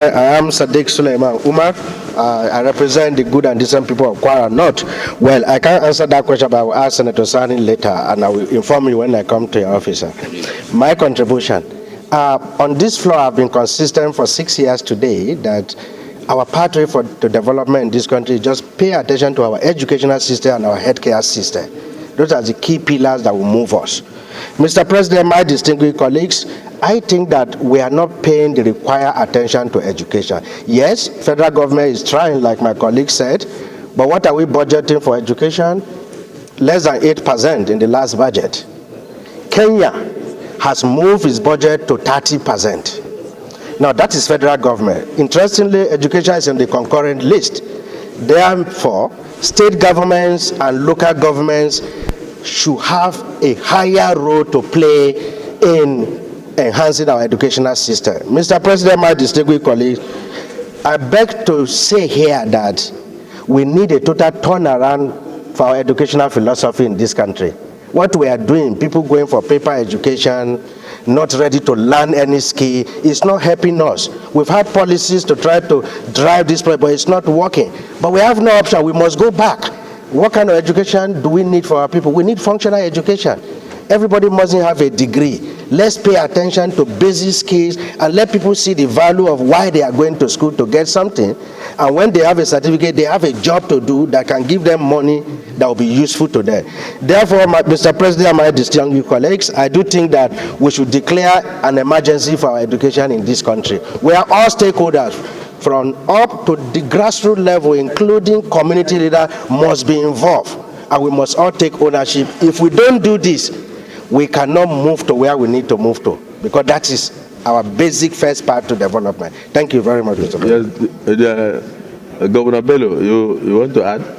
I am Sadiq Suleiman Umar. I represent the good and decent people of Kwara North. Well, I can't answer that question, but I will ask Senator Sani later, and I will inform you when I come to your office. My contribution. On this floor, I've been consistent for 6 years today that our pathway to development in this country is just pay attention to our educational system and our healthcare system. Those are the key pillars that will move us. Mr. President, my distinguished colleagues, I think that we are not paying the required attention to education. Yes, federal government is trying, like my colleague said, but what are we budgeting for education? Less than 8% in the last budget. Kenya has moved its budget to 30%. Now, that is federal government. Interestingly, education is in the concurrent list. Therefore, state governments and local governments should have a higher role to play in enhancing our educational system. Mr. President, my distinguished colleagues, I beg to say here that we need a total turnaround for our educational philosophy in this country. What we are doing, people going for paper education, not ready to learn any skill, is not helping us. We've had policies to try to drive this point, but it's not working. But we have no option. We must go back. What kind of education do we need for our people? We need functional education. Everybody mustn't have a degree. Let's pay attention to basic skills and let people see the value of why they are going to school to get something. And when they have a certificate, they have a job to do that can give them money that will be useful to them. Therefore, Mr. President and my distinguished colleagues, I do think that we should declare an emergency for our education in this country, where all stakeholders, from up to the grassroots level, including community leaders, must be involved, and we must all take ownership. If we don't do this, we cannot move to where we need to move to, because that is our basic first path to development. Thank you very much, Mr. President. Yes, Governor Bello, you want to add?